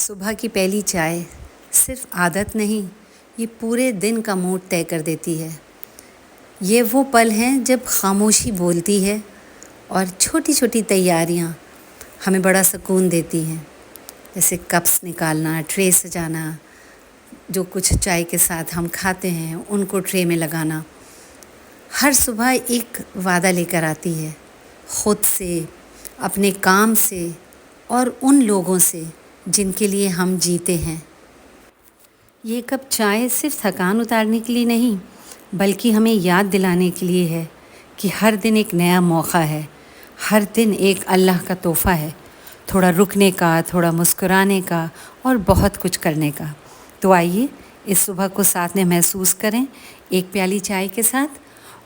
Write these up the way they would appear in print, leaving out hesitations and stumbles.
صبح کی پہلی چائے صرف عادت نہیں، یہ پورے دن کا موڈ طے کر دیتی ہے۔ یہ وہ پل ہیں جب خاموشی بولتی ہے اور چھوٹی چھوٹی تیاریاں ہمیں بڑا سکون دیتی ہیں، جیسے کپس نکالنا، ٹرے سجانا، جو کچھ چائے کے ساتھ ہم کھاتے ہیں ان کو ٹرے میں لگانا۔ ہر صبح ایک وعدہ لے کر آتی ہے، خود سے، اپنے کام سے اور ان لوگوں سے جن کے لیے ہم جیتے ہیں۔ یہ کپ چائے صرف تھکان اتارنے کے لیے نہیں، بلکہ ہمیں یاد دلانے کے لیے ہے کہ ہر دن ایک نیا موقع ہے، ہر دن ایک اللہ کا تحفہ ہے، تھوڑا رکنے کا، تھوڑا مسکرانے کا اور بہت کچھ کرنے کا۔ تو آئیے اس صبح کو ساتھ میں محسوس کریں ایک پیالی چائے کے ساتھ۔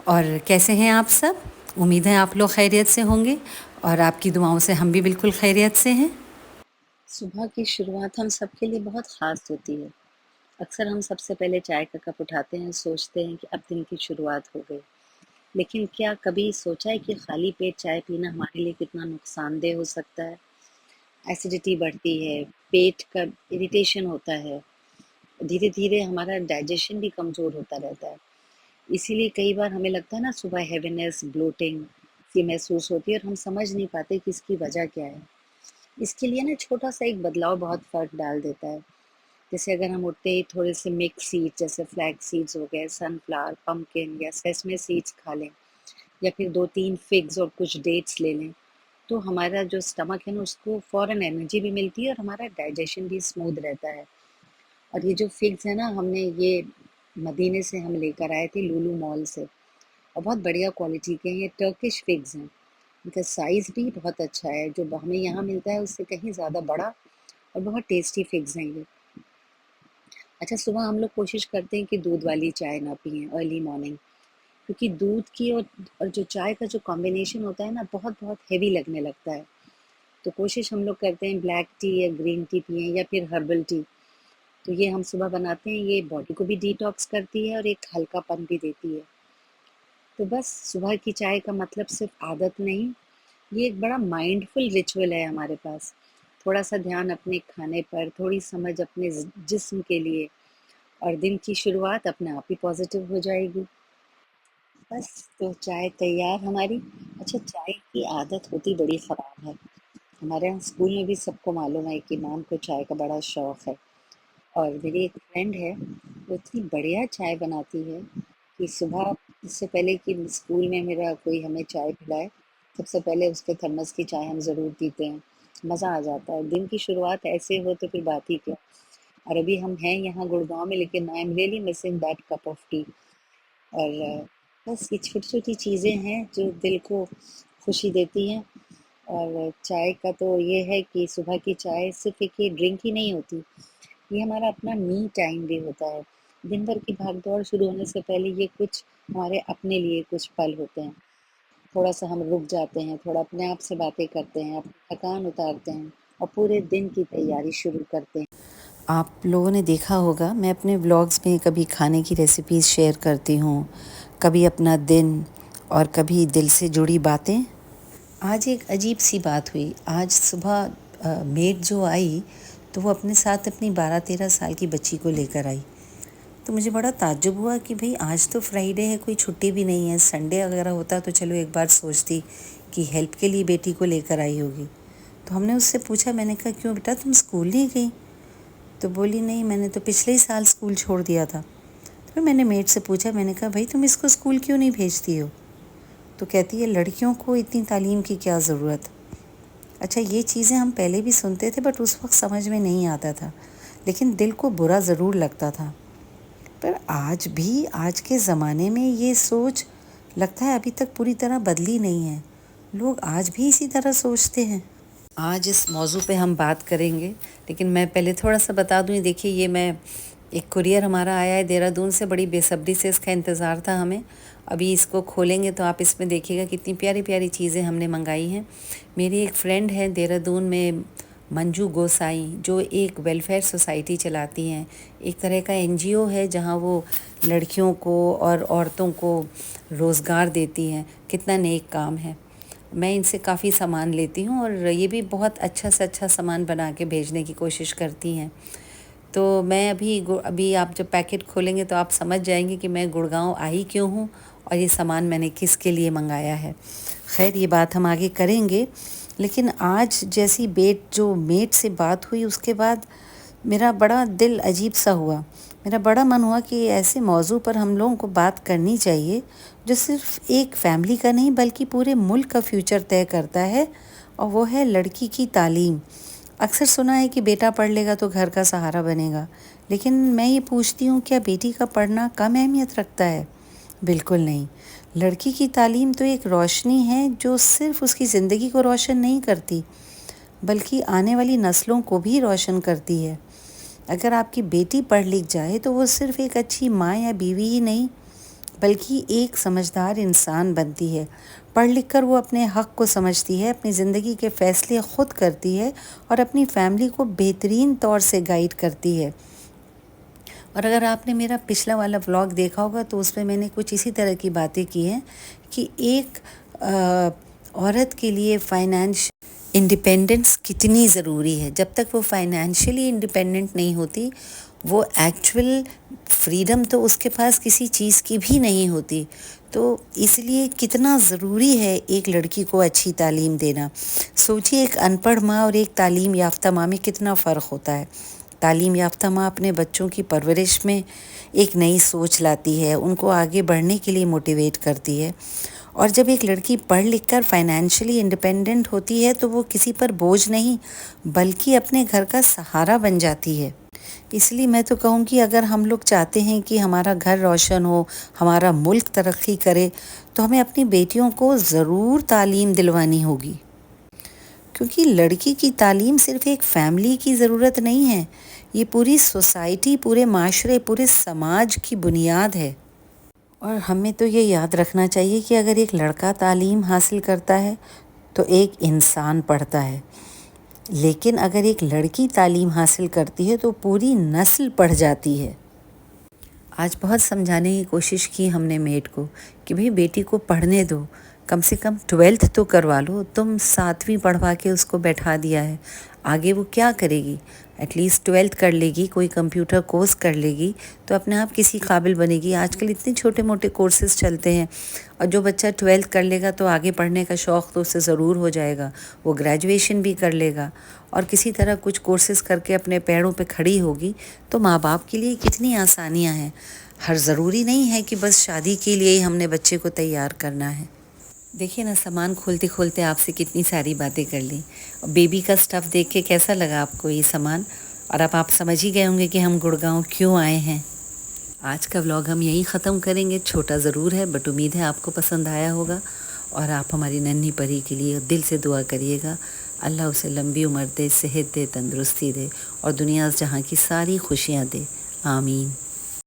اور کیسے ہیں آپ سب؟ امید ہے آپ لوگ خیریت سے ہوں گے، اور آپ کی دعاؤں سے ہم بھی بالکل خیریت سے ہیں۔ صبح کی شروعات ہم سب کے لیے بہت خاص ہوتی ہے۔ اکثر ہم سب سے پہلے چائے کا کپ اٹھاتے ہیں، سوچتے ہیں کہ اب دن کی شروعات ہو گئی۔ لیکن کیا کبھی سوچا ہے کہ خالی پیٹ چائے پینا ہمارے لیے کتنا نقصان دہ ہو سکتا ہے؟ ایسیڈیٹی بڑھتی ہے، پیٹ کا اریٹیشن ہوتا ہے، دھیرے دھیرے ہمارا ڈائجیشن بھی کمزور ہوتا رہتا ہے۔ اسی لیے کئی بار ہمیں لگتا ہے نا، صبح ہیوینس، بلوٹنگ سی محسوس ہوتی ہے اور ہم سمجھ نہیں پاتے کہ اس کی وجہ کیا ہے۔ اس کے لیے نا چھوٹا سا ایک بدلاؤ بہت فرق ڈال دیتا ہے۔ جیسے اگر ہم اٹھتے ہی تھوڑے سے مکس سیڈ جیسے فلیکس سیڈز ہو گئے، سن فلاور، پمکن یا سیسمے سیڈز کھا لیں، یا پھر 2-3 فگز اور کچھ ڈیٹس لے لیں، تو ہمارا جو اسٹمک ہے نا اس کو فوراً انرجی بھی ملتی ہے اور ہمارا ڈائجیشن بھی اسموتھ رہتا ہے۔ اور یہ جو فگز ہیں نا، ہم نے یہ مدینے سے ہم لے کر آئے تھے، لولو مال سے، اور بہت بڑھیا کوالٹی کے ہیں۔ یہ ٹرکش فگز ہیں، ان کا سائز بھی بہت اچھا ہے، جو ہمیں یہاں ملتا ہے اس سے کہیں زیادہ بڑا، اور بہت ٹیسٹی فگز ہیں یہ۔ اچھا، صبح ہم لوگ کوشش کرتے ہیں کہ دودھ والی چائے نہ پئیں ارلی مارننگ، کیونکہ دودھ کی اور جو چائے کا جو کمبینیشن ہوتا ہے نا، بہت بہت ہیوی لگنے لگتا ہے۔ تو کوشش ہم لوگ کرتے ہیں بلیک ٹی یا گرین ٹی پئیں، یا پھر ہربل ٹی۔ تو یہ ہم صبح بناتے ہیں، یہ باڈی کو بھی ڈیٹاکس کرتی ہے اور ایک ہلکا پن بھی دیتی ہے۔ تو بس صبح کی چائے کا مطلب صرف عادت نہیں، یہ ایک بڑا مائنڈفل ریچول ہے ہمارے پاس۔ تھوڑا سا دھیان اپنے کھانے پر، تھوڑی سمجھ اپنے جسم کے لیے، اور دن کی شروعات اپنے آپ ہی پازیٹیو ہو جائے گی۔ بس، تو چائے تیار ہماری۔ اچھا، چائے کی عادت ہوتی بڑی خراب ہے۔ ہمارے یہاں اسکول میں بھی سب کو معلوم ہے کہ مام کو چائے کا بڑا شوق ہے، اور میری ایک فرینڈ ہے، وہ اتنی بڑھیا چائے بناتی ہے کہ صبح، اس سے پہلے کہ اسکول میں میرا کوئی ہمیں چائے پلائے، سب سے پہلے اس کے تھرمس کی چائے ہم ضرور پیتے ہیں۔ مزہ آ جاتا ہے، دن کی شروعات ایسے ہو تو پھر بات ہی کیا۔ اور ابھی ہم ہیں یہاں گڑگاؤں میں، لیکن I am really missing that cup of T. اور بس یہ چھوٹی چھوٹی چیزیں ہیں جو دل کو خوشی دیتی ہیں۔ اور چائے کا تو یہ ہے کہ صبح کی چائے صرف ایک یہ ڈرنک ہی نہیں ہوتی، یہ ہمارا اپنا می ٹائم بھی ہوتا ہے۔ دن بھر کی بھاگ دوڑ شروع ہونے سے پہلے یہ کچھ ہمارے اپنے لیے کچھ پل ہوتے ہیں۔ تھوڑا سا ہم رک جاتے ہیں، تھوڑا اپنے آپ سے باتیں کرتے ہیں، اپنی تھکان اتارتے ہیں، اور پورے دن کی تیاری شروع کرتے ہیں۔ آپ لوگوں نے دیکھا ہوگا، میں اپنے ولاگز میں کبھی کھانے کی ریسیپیز شیئر کرتی ہوں، کبھی اپنا دن، اور کبھی دل سے جڑی باتیں۔ آج ایک عجیب سی بات ہوئی۔ آج صبح میڈ جو آئی تو وہ اپنے ساتھ اپنی 12-13 سال کی بچی کو لے کر آئی۔ تو مجھے بڑا تعجب ہوا کہ بھئی آج تو فرائیڈے ہے، کوئی چھٹی بھی نہیں ہے، سنڈے وغیرہ ہوتا تو چلو ایک بار سوچتی کہ ہیلپ کے لیے بیٹی کو لے کر آئی ہوگی۔ تو ہم نے اس سے پوچھا، میں نے کہا کیوں بیٹا، تم اسکول نہیں گئی؟ تو بولی نہیں، میں نے تو پچھلے ہی سال اسکول چھوڑ دیا تھا۔ تو پھر میں نے میڈ سے پوچھا، میں نے کہا بھائی تم اس کو اسکول کیوں نہیں بھیجتی ہو؟ تو کہتی ہے لڑکیوں کو اتنی تعلیم کی کیا ضرورت۔ اچھا، یہ چیزیں ہم پہلے بھی سنتے تھے، بٹ اس وقت سمجھ میں نہیں آتا تھا، لیکن دل کو برا ضرور لگتا تھا۔ پر آج بھی، آج کے زمانے میں یہ سوچ لگتا ہے ابھی تک پوری طرح بدلی نہیں ہے، لوگ آج بھی اسی طرح سوچتے ہیں۔ آج اس موضوع پہ ہم بات کریں گے، لیکن میں پہلے تھوڑا سا بتا دوں۔ دیکھیے، یہ میں ایک کوریئر ہمارا آیا ہے دہرادون سے، بڑی بے صبری سے اس کا انتظار تھا ہمیں۔ ابھی اس کو کھولیں گے تو آپ اس میں دیکھیے گا کتنی پیاری پیاری چیزیں ہم نے منگائی ہیں۔ میری ایک فرینڈ ہے دہرادون میں، منجو گوسائی، جو ایک ویلفیئر سوسائٹی چلاتی ہیں، ایک طرح کا NGO ہے جہاں وہ لڑکیوں کو اور عورتوں کو روزگار دیتی ہیں۔ کتنا نیک کام ہے۔ میں ان سے کافی سامان لیتی ہوں اور یہ بھی بہت اچھا سے اچھا سامان بنا کے بھیجنے کی کوشش کرتی ہیں. تو میں ابھی آپ جب پیکٹ کھولیں گے تو آپ سمجھ جائیں گے کہ میں گڑگاؤں آئی کیوں ہوں اور یہ سامان میں نے کس کے لیے منگایا ہے. خیر یہ بات ہم آگے کریں گے، لیکن آج جیسی جو میٹ سے بات ہوئی اس کے بعد میرا بڑا دل عجیب سا ہوا. میرا بڑا من ہوا کہ ایسے موضوع پر ہم لوگوں کو بات کرنی چاہیے جو صرف ایک فیملی کا نہیں بلکہ پورے ملک کا فیوچر طے کرتا ہے، اور وہ ہے لڑکی کی تعلیم. اکثر سنا ہے کہ بیٹا پڑھ لے گا تو گھر کا سہارا بنے گا، لیکن میں یہ پوچھتی ہوں کیا بیٹی کا پڑھنا کم اہمیت رکھتا ہے؟ بالکل نہیں. لڑکی کی تعلیم تو ایک روشنی ہے جو صرف اس کی زندگی کو روشن نہیں کرتی بلکہ آنے والی نسلوں کو بھی روشن کرتی ہے. اگر آپ کی بیٹی پڑھ لکھ جائے تو وہ صرف ایک اچھی ماں یا بیوی ہی نہیں بلکہ ایک سمجھدار انسان بنتی ہے. پڑھ لکھ کر وہ اپنے حق کو سمجھتی ہے، اپنی زندگی کے فیصلے خود کرتی ہے اور اپنی فیملی کو بہترین طور سے گائیڈ کرتی ہے. اور اگر آپ نے میرا پچھلا والا ولاگ دیکھا ہوگا تو اس میں نے کچھ اسی طرح کی باتیں کی ہیں کہ ایک عورت کے لیے انڈیپینڈنس کتنی ضروری ہے. جب تک وہ فائنینشلی انڈیپینڈنٹ نہیں ہوتی، وہ ایکچول فریڈم تو اس کے پاس کسی چیز کی بھی نہیں ہوتی. تو اس لیے کتنا ضروری ہے ایک لڑکی کو اچھی تعلیم دینا. سوچیے ایک ان پڑھ ماں اور ایک تعلیم یافتہ ماں میں کتنا فرق ہوتا ہے. تعلیم یافتہ ماں اپنے بچوں کی پرورش میں ایک نئی سوچ لاتی ہے، ان کو آگے بڑھنے کے لیے موٹیویٹ کرتی ہے. اور جب ایک لڑکی پڑھ لکھ کر فائنینشلی انڈیپینڈنٹ ہوتی ہے تو وہ کسی پر بوجھ نہیں بلکہ اپنے گھر کا سہارا بن جاتی ہے. اس لیے میں تو کہوں کہ اگر ہم لوگ چاہتے ہیں کہ ہمارا گھر روشن ہو، ہمارا ملک ترقی کرے، تو ہمیں اپنی بیٹیوں کو ضرور تعلیم دلوانی ہوگی. کیونکہ لڑکی کی تعلیم صرف ایک فیملی کی ضرورت نہیں ہے، یہ پوری سوسائٹی، پورے معاشرے، پورے سماج کی بنیاد ہے. اور ہمیں تو یہ یاد رکھنا چاہیے کہ اگر ایک لڑکا تعلیم حاصل کرتا ہے تو ایک انسان پڑھتا ہے، لیکن اگر ایک لڑکی تعلیم حاصل کرتی ہے تو پوری نسل پڑھ جاتی ہے. آج بہت سمجھانے کی کوشش کی ہم نے میڈ کو کہ بھئی بیٹی کو پڑھنے دو، کم سے کم 12th تو کروا لو. تم 7ویں پڑھوا کے اس کو بیٹھا دیا ہے، آگے وہ کیا کرے گی؟ ایٹ لیسٹ 12th کر لے گی، کوئی کمپیوٹر کورس کر لے گی تو اپنے آپ کسی قابل بنے گی. آج کل اتنے چھوٹے موٹے کورسز چلتے ہیں، اور جو بچہ 12th کر لے گا تو آگے پڑھنے کا شوق تو اسے ضرور ہو جائے گا، وہ گریجویشن بھی کر لے گا اور کسی طرح کچھ کورسز کر کے اپنے پیروں پہ کھڑی ہوگی. تو ماں باپ کے لیے کتنی آسانیاں ہیں. ہر ضروری نہیں ہے کہ بس شادی کے لیے ہی ہم نے بچے کو تیار کرنا ہے. دیکھیے نا، سامان کھولتے کھولتے آپ سے کتنی ساری باتیں کر لیں. بیبی کا سٹف دیکھ کے کیسا لگا آپ کو یہ سامان؟ اور اب آپ سمجھ ہی گئے ہوں گے کہ ہم گڑگاؤں کیوں آئے ہیں. آج کا ولاگ ہم یہیں ختم کریں گے. چھوٹا ضرور ہے بٹ امید ہے آپ کو پسند آیا ہوگا، اور آپ ہماری ننھی پری کے لیے دل سے دعا کریے گا. اللہ اسے لمبی عمر دے، صحت دے، تندرستی دے اور دنیا جہاں کی ساری خوشیاں دے. آمین.